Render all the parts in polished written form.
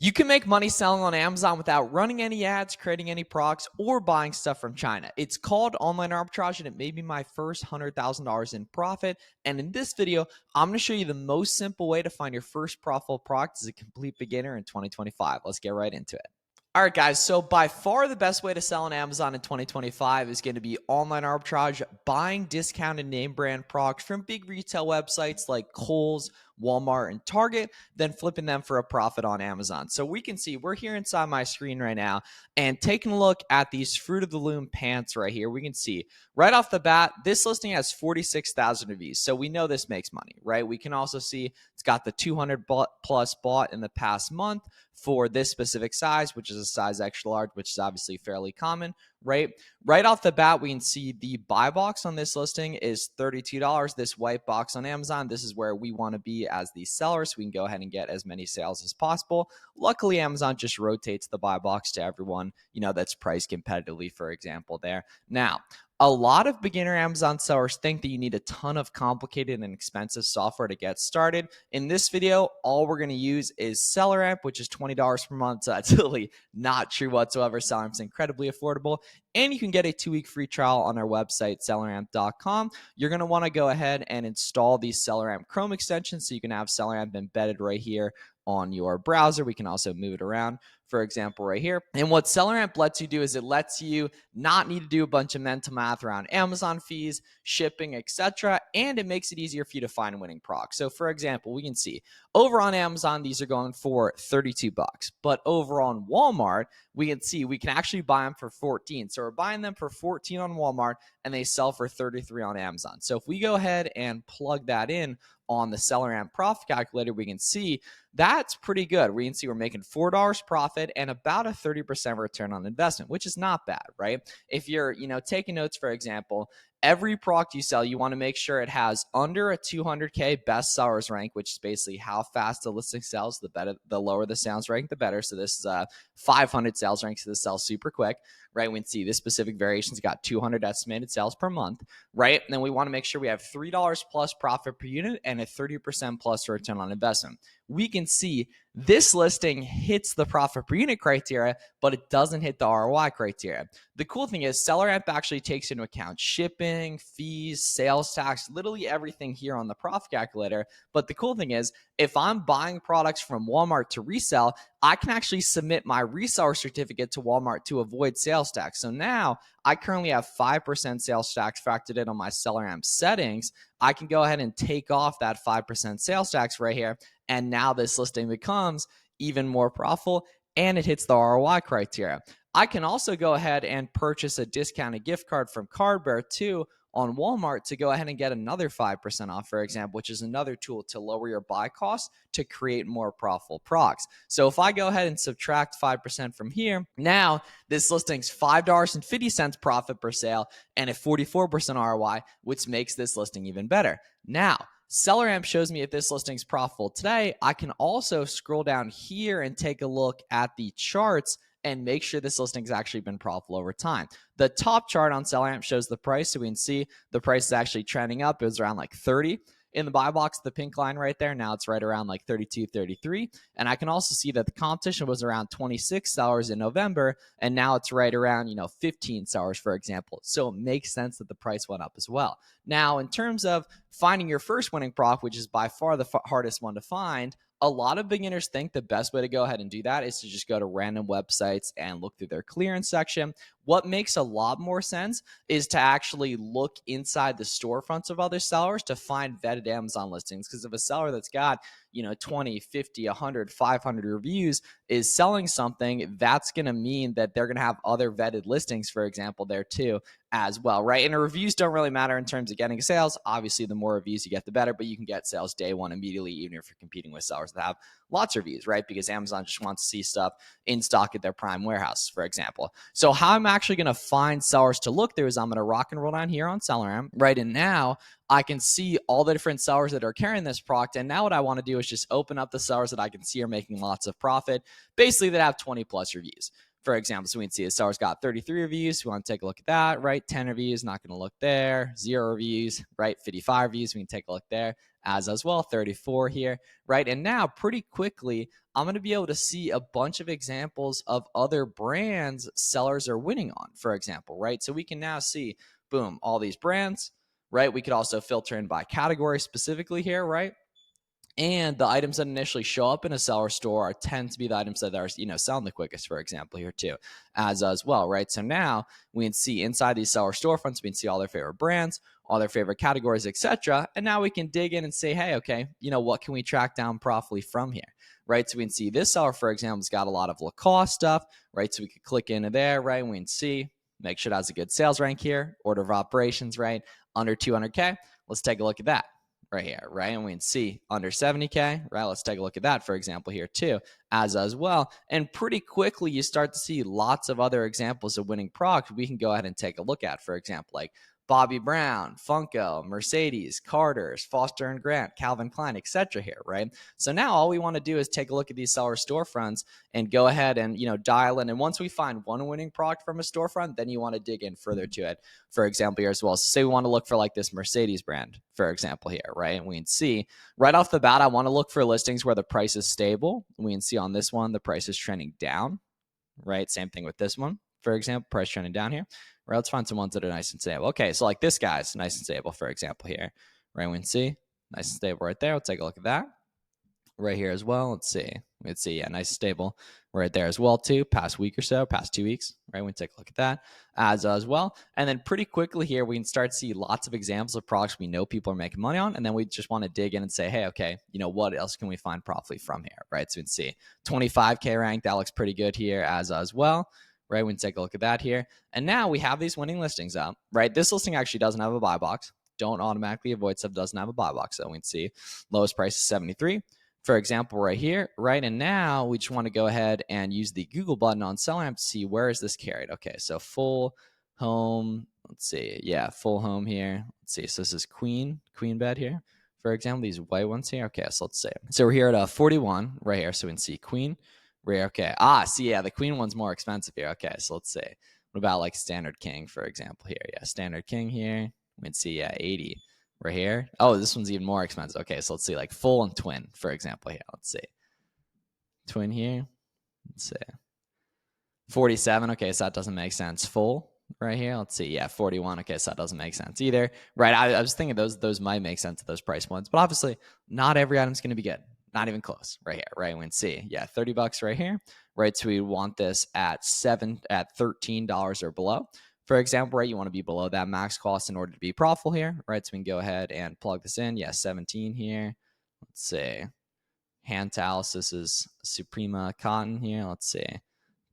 You can make money selling on Amazon without running any ads, creating any products, or buying stuff from China. It's called online arbitrage, and it made me my first $100,000 in profit. And in this video, I'm going to show you the most simple way to find your first profitable product as a complete beginner in 2025. Let's get right into it. All right, guys, so by far the best way to sell on Amazon in 2025 is going to be online arbitrage, buying discounted name brand products from big retail websites like Kohl's, Walmart, and Target, then flipping them for a profit on Amazon. So we can see we're here inside my screen right now and taking a look at these Fruit of the Loom pants right here. We can see right off the bat, this listing has 46,000 reviews. So we know this makes money, right? We can also see it's got the 200 plus bought in the past month for this specific size, which is a size extra large, which is obviously fairly common, right? Right off the bat, we can see the buy box on this listing is $32. This white box on Amazon, this is where we want to be as the seller, so we can go ahead and get as many sales as possible. Luckily, Amazon just rotates the buy box to everyone, that's priced competitively, for example, there. Now, a lot of beginner Amazon sellers think that you need a ton of complicated and expensive software to get started. In this video, all we're going to use is SellerAmp, which is $20 per month. So that's really not true whatsoever. SellerAmp is incredibly affordable. And you can get a 2-week free trial on our website, SellerAmp.com. You're going to want to go ahead and install the SellerAmp Chrome extension so you can have SellerAmp embedded right here on your browser. We can also move it around, for example, right here. And what SellerAmp lets you do is it lets you not need to do a bunch of mental math around Amazon fees, shipping, etc. And it makes it easier for you to find winning products. So for example, we can see over on Amazon, these are going for $32. But over on Walmart, we can see we can actually buy them for 14. So we're buying them for 14 on Walmart and they sell for 33 on Amazon. So if we go ahead and plug that in on the SellerAmp profit calculator, we can see that's pretty good. We can see we're making $4 profit and about a 30% return on investment, which is not bad, right? If you're, taking notes, for example, every product you sell, you want to make sure it has under a 200K best sellers rank, which is basically how fast the listing sells. The better, the lower the sales rank, the better. So this is a 500 sales rank, so this sells super quick, right? We can see this specific variation's got 200 estimated sales per month, right? And then we want to make sure we have $3 plus profit per unit and a 30% plus return on investment. We can see this listing hits the profit per unit criteria, but it doesn't hit the ROI criteria. The cool thing is SellerAmp actually takes into account shipping, fees, sales tax, literally everything here on the profit calculator. But the cool thing is if I'm buying products from Walmart to resell, I can actually submit my reseller certificate to Walmart to avoid sales tax. So now I currently have 5% sales tax factored in on my SellerAmp settings. I can go ahead and take off that 5% sales tax right here. And now this listing becomes even more profitable and it hits the ROI criteria. I can also go ahead and purchase a discounted gift card from Cardbear too on Walmart to go ahead and get another 5% off, for example, which is another tool to lower your buy costs to create more profitable products. So if I go ahead and subtract 5% from here, now this listing's $5.50 profit per sale and a 44% ROI, which makes this listing even better. Now, SellerAmp shows me if this listing's profitable today. I can also scroll down here and take a look at the charts and make sure this listing's actually been profitable over time. The top chart on SellerAmp shows the price, so we can see the price is actually trending up. It was around like 30 in the buy box, the pink line right there. Now it's right around like 32, 33. And I can also see that the competition was around $26 in November, and now it's right around, $15, for example. So it makes sense that the price went up as well. Now, in terms of finding your first winning product, which is by far the hardest one to find, a lot of beginners think the best way to go ahead and do that is to just go to random websites and look through their clearance section. What makes a lot more sense is to actually look inside the storefronts of other sellers to find vetted Amazon listings. Because if a seller that's got 20, 50, 100, 500 reviews is selling something, that's going to mean that they're going to have other vetted listings, for example, there too as well, right? And the reviews don't really matter in terms of getting sales. Obviously, the more reviews you get, the better, but you can get sales day one immediately, even if you're competing with sellers that have lots of reviews, right? Because Amazon just wants to see stuff in stock at their prime warehouse, for example. So how I'm actually going to find sellers to look through is I'm going to rock and roll down here on SellerAmp, right? And now I can see all the different sellers that are carrying this product. And now what I want to do is just open up the sellers that I can see are making lots of profit, basically that have 20 plus reviews. For example, so we can see the seller's got 33 reviews. We want to take a look at that, right? 10 reviews, not going to look there. 0 reviews, right? 55 reviews, we can take a look there as well. 34 here, right? And now pretty quickly, I'm going to be able to see a bunch of examples of other brands sellers are winning on, for example, right? So we can now see, boom, all these brands, right? We could also filter in by category specifically here, right? And the items that initially show up in a seller store tend to be the items that are, selling the quickest, for example, here too, as well, right? So now we can see inside these seller storefronts, we can see all their favorite brands, all their favorite categories, etc. And now we can dig in and say, hey, okay, what can we track down profitably from here, right? So we can see this seller, for example, has got a lot of Lacoste stuff, right? So we could click into there, right? And we can see, make sure it has a good sales rank here, order of operations, right? Under 200K. Let's take a look at that right here, right? And we can see under 70K, right? Let's take a look at that, for example, here too, as well. And pretty quickly, you start to see lots of other examples of winning products we can go ahead and take a look at, for example, like Bobby Brown, Funko, Mercedes, Carter's, Foster and Grant, Calvin Klein, etc. here, right? So now all we want to do is take a look at these seller storefronts and go ahead and, dial in. And once we find one winning product from a storefront, then you want to dig in further to it, for example, here as well. So say we want to look for like this Mercedes brand, for example, here, right? And we can see right off the bat, I want to look for listings where the price is stable. We can see on this one, the price is trending down, right? Same thing with this one, for example, price trending down here. Right, let's find some ones that are nice and stable. Okay, so like this guy's nice and stable, for example, here. Right, we can see nice and stable right there. Let's take a look at that. Right here as well. Let's see. Yeah, nice and stable right there as well, too. Past week or so, past 2 weeks. Right, we can take a look at that as well. And then pretty quickly here, we can start to see lots of examples of products we know people are making money on. And then we just want to dig in and say, hey, okay, what else can we find profitably from here? Right, so we can see 25K rank. That looks pretty good here as well. Right, we can take a look at that here. And now we have these winning listings up, right? This listing actually doesn't have a buy box. Don't automatically avoid stuff doesn't have a buy box. So we can see lowest price is 73, for example, right here, right? And now we just want to go ahead and use the Google button on SellerAmp to see where is this carried. Okay, so full home, let's see. Yeah, full home here. Let's see, so this is queen bed here, for example, these white ones here. Okay, so let's see. So we're here at 41 right here, so we can see queen. Rare, okay. See, yeah, the queen one's more expensive here. Okay, so let's see. What about like standard king, for example, here? Yeah, standard king here. We can see, 80 right here. Oh, this one's even more expensive. Okay, so let's see, like full and twin, for example, here. Let's see. Twin here. Let's see. 47. Okay, so that doesn't make sense. Full right here. Let's see. Yeah, 41. Okay, so that doesn't make sense either. Right, I was thinking those might make sense at those price points, but obviously not every item's going to be good. Not even close right here, right? We can see, yeah, $30 right here, right? So we want this at $13 or below. For example, right, you want to be below that max cost in order to be profitable here, right? So we can go ahead and plug this in. Yeah, 17 here. Let's see. Hand towels, this is Suprema cotton here. Let's see.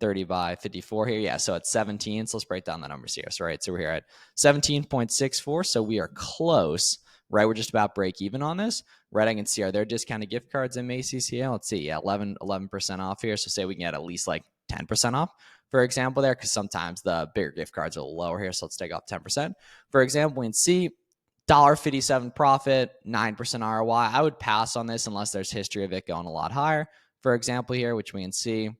30 by 54 here. Yeah, so it's 17. So let's break down the numbers here. So, right, so we're here at 17.64. So we are close, right? We're just about break even on this, right? I can see, are there discounted gift cards in Macy's here? Let's see. Yeah, 11% off here. So say we can get at least like 10% off, for example, there, because sometimes the bigger gift cards are a little lower here. So let's take off 10%. For example, we can see $1.57 profit, 9% ROI. I would pass on this unless there's history of it going a lot higher, for example, here, which we can see.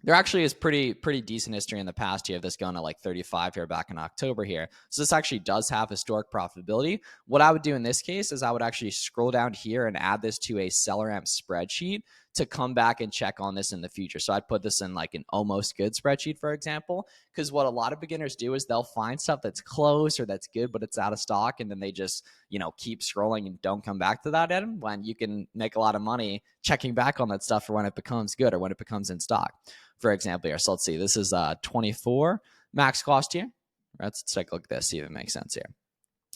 There actually is pretty decent history in the past here of this going to like 35 here back in October here. So this actually does have historic profitability. What I would do in this case is I would actually scroll down here and add this to a SellerAmp spreadsheet to come back and check on this in the future. So I'd put this in like an almost good spreadsheet, for example, because what a lot of beginners do is they'll find stuff that's close or that's good, but it's out of stock. And then they just, keep scrolling and don't come back to that item when you can make a lot of money checking back on that stuff for when it becomes good or when it becomes in stock, for example, here. So let's see, this is 24 max cost here. Let's take a look at this, see if it makes sense here.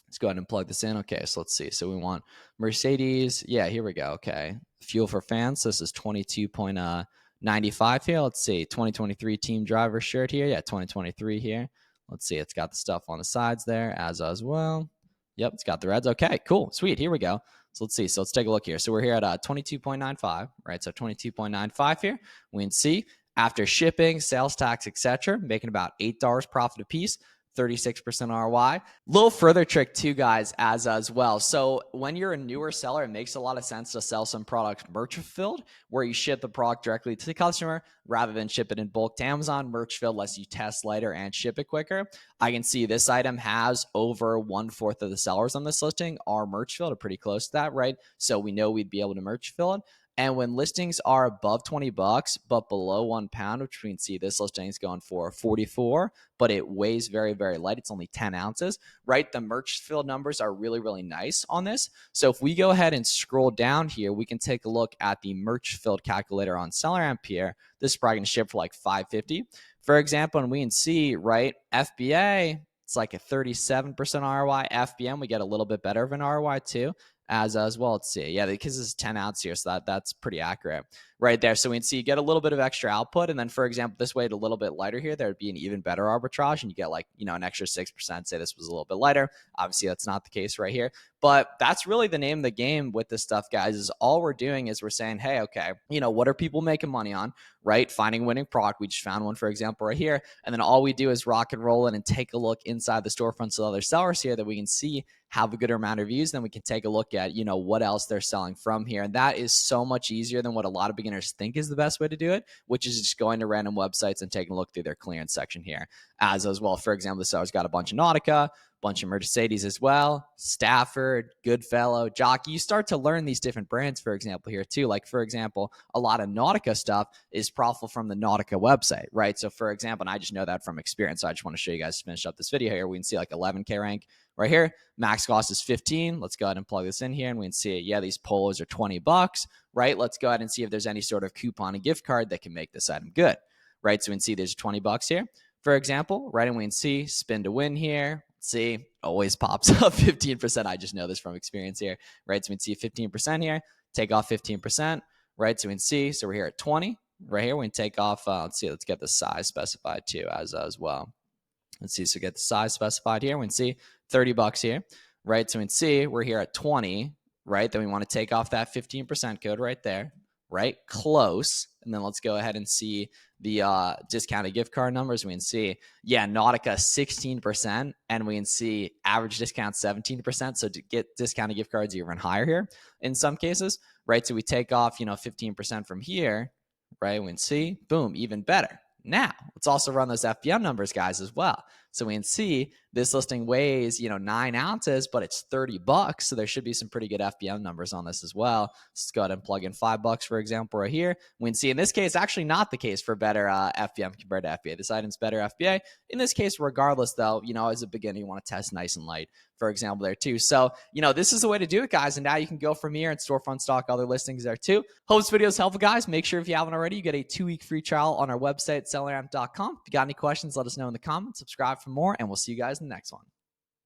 Let's go ahead and plug this in. Okay, so let's see. So we want Mercedes. Yeah, here we go. Okay. Fuel for fans. This is 22.95 here. Let's see. 2023 team driver shirt here. Yeah, 2023 here. Let's see. It's got the stuff on the sides there as well. Yep, it's got the reds. Okay, cool. Sweet. Here we go. So let's see. So let's take a look here. So we're here at 22.95, right? So 22.95 here. We can see after shipping, sales tax, etc., making about $8 profit a piece. 36% ROI. Little further trick too, guys, as well. So when you're a newer seller, it makes a lot of sense to sell some products merch fulfilled, where you ship the product directly to the customer rather than ship it in bulk to Amazon. Merch filled lets you test later and ship it quicker. I can see this item has over 1/4 of the sellers on this listing are merch filled, or pretty close to that, right? So we know we'd be able to merch fill it. And when listings are above 20 bucks, but below 1 pound, which we can see this listing is going for 44, but it weighs very, very light. It's only 10 ounces, right? The merch field numbers are really, really nice on this. So if we go ahead and scroll down here, we can take a look at the merch filled calculator on SellerAmp here. This is probably going to ship for like $5.50. For example, and we can see, right, FBA, it's like a 37% ROI. FBM, we get a little bit better of an ROI too. As well, let's see. Yeah, because it's 10 ounce here, so that's pretty accurate right there. So we can see you get a little bit of extra output. And then, for example, this weight a little bit lighter here, there would be an even better arbitrage. And you get like, an extra 6%. Say this was a little bit lighter. Obviously, that's not the case right here. But that's really the name of the game with this stuff, guys, is all we're doing is we're saying, hey, okay, what are people making money on, right? Finding winning product. We just found one, for example, right here. And then all we do is rock and roll it and take a look inside the storefronts of other sellers here that we can see have a good amount of reviews. Then we can take a look at, what else they're selling from here. And that is so much easier than what a lot of beginners think is the best way to do it, which is just going to random websites and taking a look through their clearance section here as well. For example, the seller's got a bunch of Nautica, bunch of Mercedes as well, Stafford, Goodfellow, Jockey. You start to learn these different brands, for example, here too. Like, for example, a lot of Nautica stuff is profitable from the Nautica website, right? So, for example, and I just know that from experience, so I just want to show you guys to finish up this video here. We can see like 11K rank right here. Max cost is 15. Let's go ahead and plug this in here and we can see, yeah, these polos are 20 bucks, right? Let's go ahead and see if there's any sort of coupon and gift card that can make this item good, right? So we can see there's 20 bucks here, for example, right? And we can see spin to win here. See, always pops up 15%. I just know this from experience here, right? So we can see 15% here, take off 15%, right? So we can see, so we're here at 20 right here. We can take off, let's see, let's get the size specified too as well. Let's see, so get the size specified here. We can see 30 bucks here, right? So we can see we're here at 20, right? Then we want to take off that 15% code right there, right? Close. And then let's go ahead and see the discounted gift card numbers. We can see, yeah, Nautica 16%, and we can see average discount 17%. So to get discounted gift cards even higher here in some cases, right? So we take off, 15% from here, right? We can see, boom, even better. Now, let's also run those FBM numbers, guys, as well. So we can see this listing weighs, 9 ounces, but it's 30 bucks. So there should be some pretty good FBM numbers on this as well. Let's go ahead and plug in $5, for example, right here. We can see in this case, actually not the case for better FBM compared to FBA. This item's better FBA. In this case, regardless, though, as a beginner, you want to test nice and light, for example, there too. So, this is the way to do it, guys. And now you can go from here and storefront stock other listings there too. Hope this video is helpful, guys. Make sure if you haven't already, you get a 2-week free trial on our website, selleramp.com. If you got any questions, let us know in the comments. Subscribe for more, and we'll see you guys in the next one.